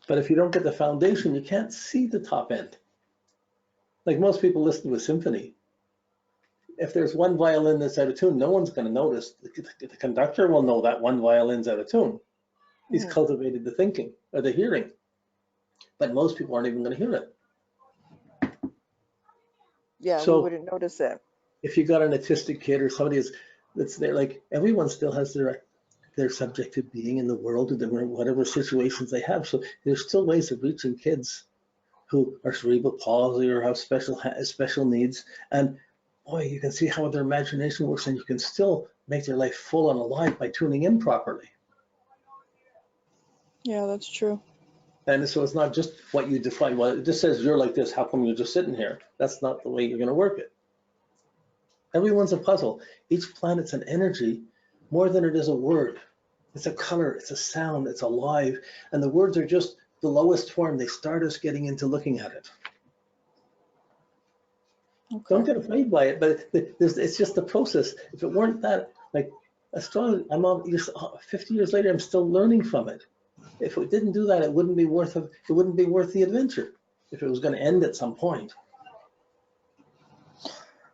But if you don't get the foundation, you can't see the top end. Like most people listen to a symphony. If there's one violin that's out of tune, no one's going to notice. The conductor will know that one violin's out of tune. He's cultivated the thinking or the hearing. But most people aren't even going to hear it. Yeah, so we wouldn't notice it. If you got an autistic kid or somebody that's there, like everyone still has their subjective being in the world, or whatever situations they have. So there's still ways of reaching kids who are cerebral palsy or have special needs. And boy, you can see how their imagination works, and you can still make their life full and alive by tuning in properly. Yeah, that's true. And so it's not just what you define. Well, it just says you're like this. How come you're just sitting here? That's not the way you're going to work it. Everyone's a puzzle. Each planet's an energy more than it is a word. It's a color, it's a sound, it's alive. And the words are just the lowest form. They start us getting into looking at it. Okay. Don't get afraid by it, but it's just the process. If it weren't that, like astrology, 50 years later, I'm still learning from it. If it didn't do that, it wouldn't be worth the adventure if it was going to end at some point.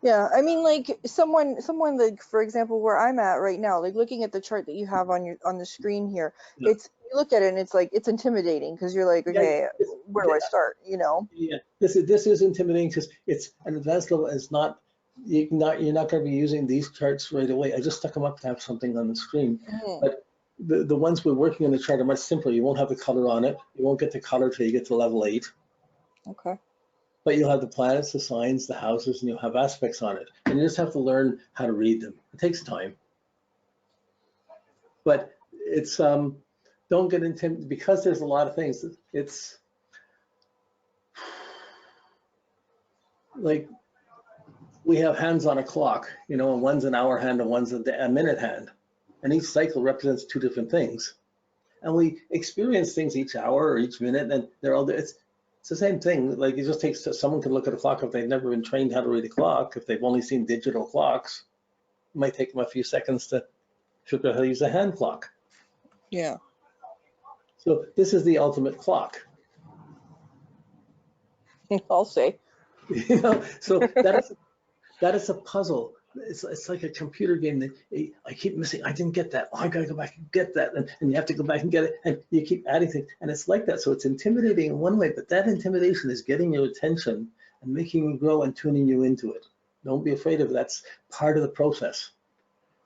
Yeah, I mean, like someone like, for example, where I'm at right now, like looking at the chart that you have on the screen here, you look at it and it's like, it's intimidating because you're like, okay, where do I start? You know? Yeah, this is intimidating because it's an advanced level. It's not you're not going to be using these charts right away. I just stuck them up to have something on the screen, but the ones we're working on the chart are much simpler. You won't have the color on it. You won't get the color till you get to level 8. Okay. But you'll have the planets, the signs, the houses, and you'll have aspects on it. And you just have to learn how to read them. It takes time. But it's, don't get intimidated, because there's a lot of things. It's like we have hands on a clock, and one's an hour hand and one's a minute hand. And each cycle represents 2 different things. And we experience things each hour or each minute, and they're all, it's the same thing. Like, it just takes, someone can look at a clock if they've never been trained how to read a clock. If they've only seen digital clocks, it might take them a few seconds to figure out how to use a hand clock. Yeah. So this is the ultimate clock. I'll say. So that is a puzzle. It's like a computer game that I keep missing. I didn't get that. Oh, I got to go back and get that. And you have to go back and get it. And you keep adding things. And it's like that. So it's intimidating in one way, but that intimidation is getting your attention and making you grow and tuning you into it. Don't be afraid of it. That's part of the process.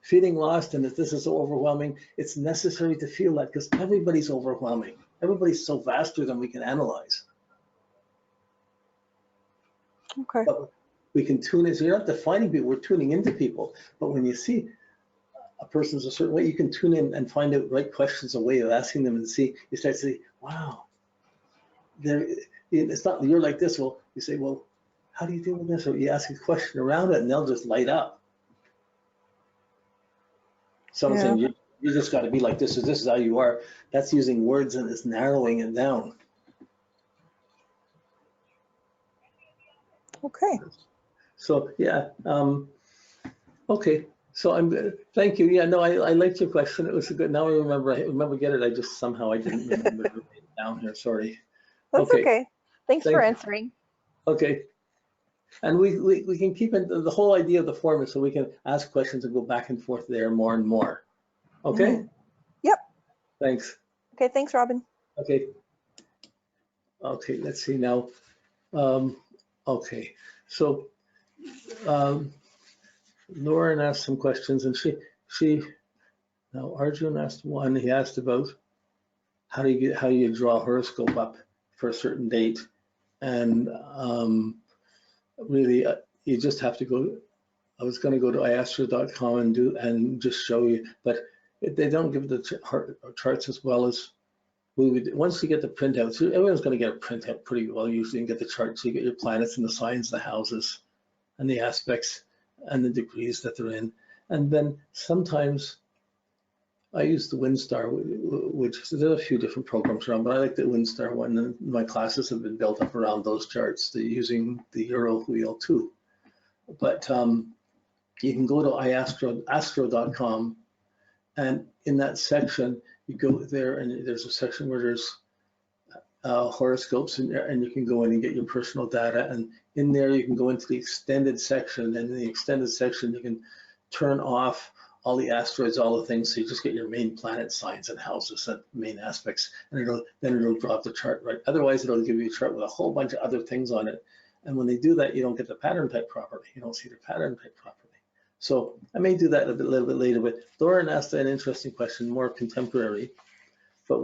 Feeling lost and that this is so overwhelming, it's necessary to feel that because everybody's overwhelming. Everybody's so vaster than we can analyze. Okay. But we can tune in. So you're not defining people, we're tuning into people. But when you see a person's a certain way, you can tune in and find out right questions, a way of asking them, and see, you start to say, wow, it's not you're like this. Well, you say, well, how do you deal with this? Or you ask a question around it and they'll just light up. Someone's saying, you just got to be like this, or this is how you are. That's using words and it's narrowing it down. Okay. So yeah, okay. So I'm good. Thank you. Yeah, no, I liked your question. It was a good. Now I remember get it. I just somehow I didn't remember to write it down here. Sorry. That's okay. Thanks for answering. Okay. And we can keep it. The whole idea of the forum is so we can ask questions and go back and forth there more and more. Okay. Yep. Thanks. Okay. Thanks, Robin. Okay. Okay. Let's see now. Okay. So. Lauren asked some questions, and she now Arjun asked one. He asked about how you draw a horoscope up for a certain date, and really you just have to go. I was going to go to Astro.com and just show you, but they don't give the charts as well as we would. Once you get the printout, so everyone's going to get a printout pretty well usually, and get the charts. So you get your planets and the signs, the houses, and the aspects and the degrees that they're in. And then sometimes I use the WinStar, which there's a few different programs around, but I like the WinStar one. And my classes have been built up around those charts, using the Euro wheel too. But you can go to Astro.com, and in that section, you go there and there's a section where there's horoscopes, and you can go in and get your personal data. And in there, you can go into the extended section. And in the extended section, you can turn off all the asteroids, all the things. So you just get your main planet signs and houses and main aspects. And then it'll drop the chart right. Otherwise, it'll give you a chart with a whole bunch of other things on it. And when they do that, you don't get the pattern type properly. You don't see the pattern type properly. So I may do that a little bit later. But Lauren asked an interesting question, more contemporary. But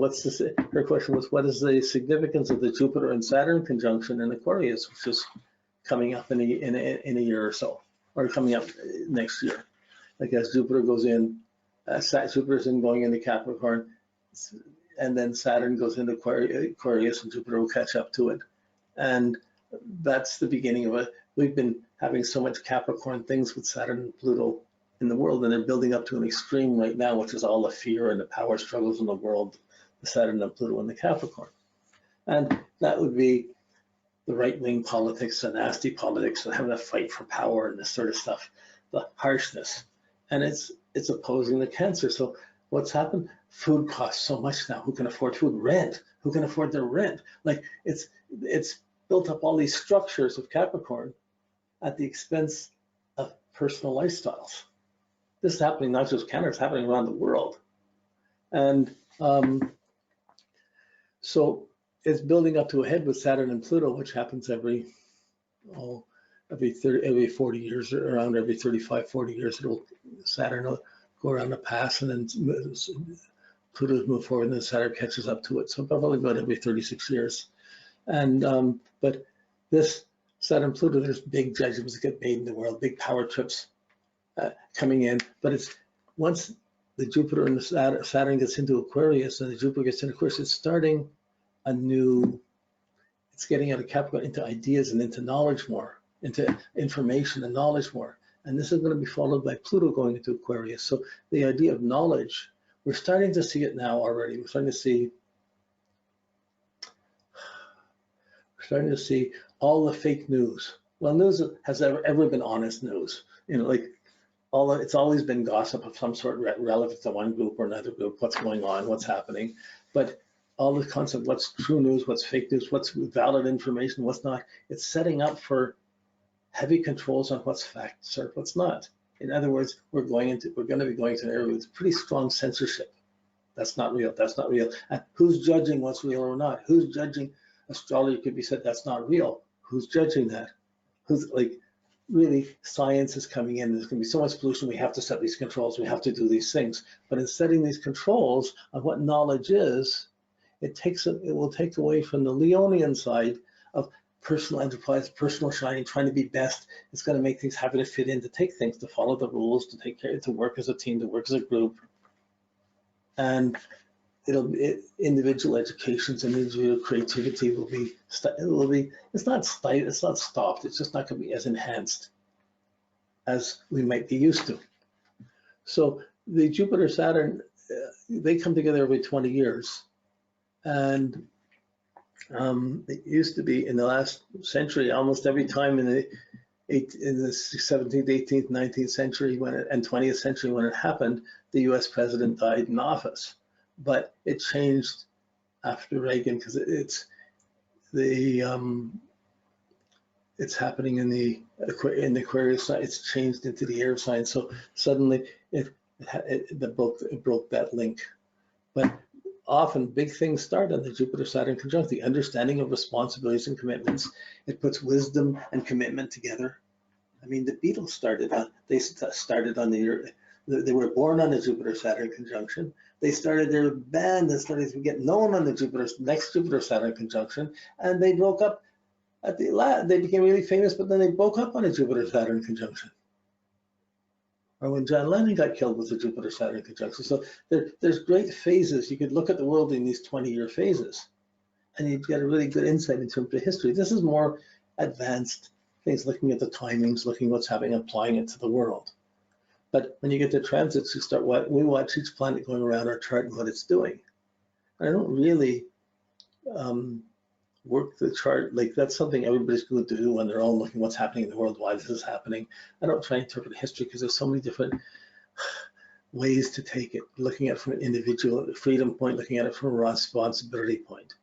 her question was, what is the significance of the Jupiter and Saturn conjunction in Aquarius, which is coming up in a year or so, or coming up next year? Like as Jupiter goes in, Jupiter's going into Capricorn, and then Saturn goes into Aquarius, and Jupiter will catch up to it. And that's the beginning of it. We've been having so much Capricorn things with Saturn and Pluto in the world, and they're building up to an extreme right now, which is all the fear and the power struggles in the world, the Saturn and Pluto and the Capricorn. And that would be the right-wing politics, the nasty politics, and having a fight for power and this sort of stuff, the harshness. And it's opposing the Cancer. So what's happened? Food costs so much now. Who can afford food? Rent. Who can afford their rent? Like it's built up all these structures of Capricorn at the expense of personal lifestyles. This is happening not just Canada, it's happening around the world. And so it's building up to a head with Saturn and Pluto, which happens every 40 years, or around every 35, 40 years. Saturn will go around a pass, and then Pluto move forward, and then Saturn catches up to it. So probably about every 36 years. And but this Saturn Pluto, there's big judgments that get made in the world, big power trips coming in. But it's once the Jupiter and the Saturn gets into Aquarius, and the Jupiter gets into Aquarius, it's starting a new. It's getting out of Capricorn into ideas and into knowledge more, into information and knowledge more. And this is going to be followed by Pluto going into Aquarius. So the idea of knowledge, we're starting to see it now already. We're starting to see all the fake news. Well, news has ever been honest news. You know, like it's always been gossip of some sort relevant to one group or another group, what's going on, what's happening. But all the concept, what's true news, what's fake news, what's valid information, what's not, it's setting up for heavy controls on what's facts or what's not. In other words, we're going to be going to an area with pretty strong censorship. That's not real. That's not real. And who's judging what's real or not? Who's judging? Astrology could be said that's not real. Who's judging that? Who's like, really, science is coming in. There's going to be so much pollution. We have to set these controls. We have to do these things. But in setting these controls on what knowledge is, it will take away from the Leonian side of personal enterprise, personal shining, trying to be best. It's going to make things happy to fit in, to take things, to follow the rules, to take care, to work as a team, to work as a group. And individual educations and individual creativity will be, it's not stopped. It's just not going to be as enhanced as we might be used to. So the Jupiter Saturn, they come together every 20 years. And it used to be in the last century, almost every time in the 17th, 18th, 19th century and 20th century when it happened, the US president died in office. But it changed after Reagan because it's happening in the Aquarius sign. It's changed into the air sign. So suddenly it broke that link. But often big things start on the Jupiter-Saturn conjunction, the understanding of responsibilities and commitments. It puts wisdom and commitment together. I mean, the Beatles started on they were born on the Jupiter-Saturn conjunction. They started their band and started to get known on the next Jupiter-Saturn conjunction, and they broke up at the last. They became really famous, but then they broke up on a Jupiter-Saturn conjunction. Or when John Lennon got killed with the Jupiter-Saturn conjunction. So there's great phases. You could look at the world in these 20-year phases, and you've got a really good insight in terms of history. This is more advanced things, looking at the timings, looking what's happening, applying it to the world. But when you get to transits, we watch each planet going around our chart and what it's doing. I don't really work the chart, like that's something everybody's going to do on their own, looking what's happening in the world, why this is happening. I don't try to interpret history because there's so many different ways to take it, looking at it from an individual freedom point, looking at it from a responsibility point.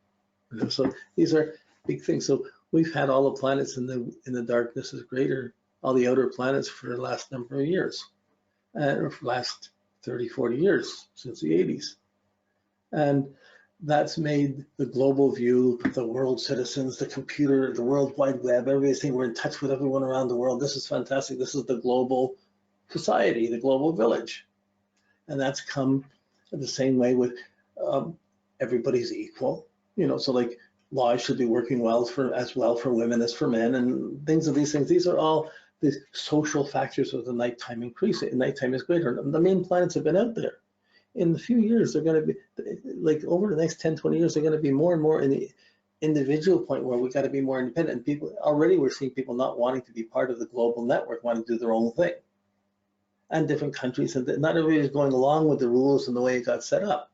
So these are big things. So we've had all the planets in the darkness is greater, all the outer planets for the last number of years, or for the last 30, 40 years, since the 80s. And that's made the global view, the world citizens, the computer, the World Wide Web, everything, we're in touch with everyone around the world. This is fantastic. This is the global society, the global village. And that's come the same way with everybody's equal, so like laws should be working as well for women as for men, and things of these things. These are all the social factors of the nighttime increasing. Nighttime is greater. The main planets have been out there. In a few years, they're going to be, like over the next 10, 20 years, they're going to be more and more in the individual point where we got to be more independent. People already, we're seeing people not wanting to be part of the global network, wanting to do their own thing. And different countries, and not everybody is going along with the rules and the way it got set up.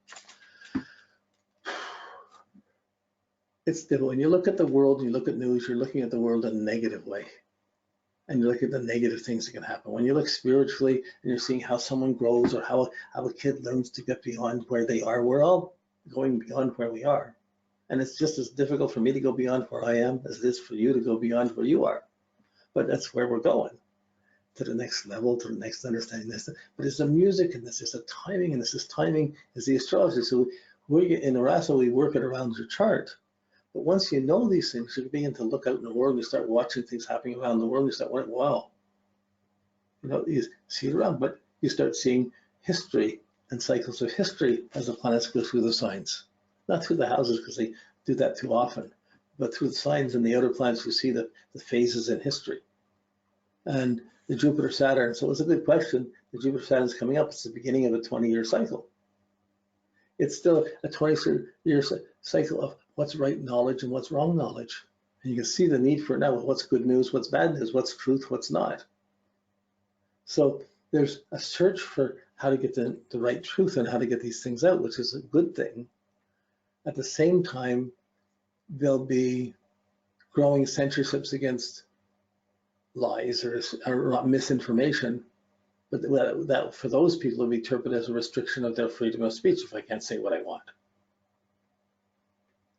It's difficult. When you look at the world, you look at news, you're looking at the world in a negative way. And you look at the negative things that can happen. When you look spiritually and you're seeing how someone grows or how a kid learns to get beyond where they are, we're all going beyond where we are. And it's just as difficult for me to go beyond where I am as it is for you to go beyond where you are. But that's where we're going, to the next level, to the next understanding. But there's the music in this, there's the timing, and this timing is the astrology. So in RASA, we work it around your chart. But once you know these things, you begin to look out in the world, you start watching things happening around the world, you start wondering, wow, you see it around, but you start seeing history and cycles of history as the planets go through the signs. Not through the houses, because they do that too often, but through the signs and the outer planets, you see the phases in history. And the Jupiter-Saturn, so it's a good question. The Jupiter-Saturn is coming up, it's the beginning of a 20-year cycle. It's still a 20-year cycle of what's right knowledge and what's wrong knowledge. And you can see the need for it now. What's good news, what's bad news, what's truth, what's not. So there's a search for how to get the right truth and how to get these things out, which is a good thing. At the same time, there'll be growing censorships against lies or misinformation. But that for those people will be interpreted as a restriction of their freedom of speech if I can't say what I want.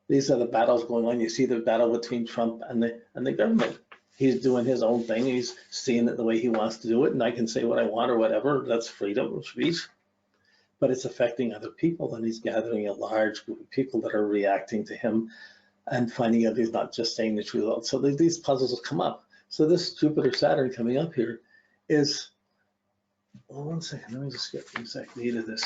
These are the battles going on. You see the battle between Trump and the government. He's doing his own thing. He's seeing it the way he wants to do it, and I can say what I want or whatever. That's freedom of speech. But it's affecting other people, and he's gathering a large group of people that are reacting to him and finding out he's not just saying the truth. So these puzzles will come up. So this Jupiter-Saturn coming up here is, well, one second, let me just get the exact date of this.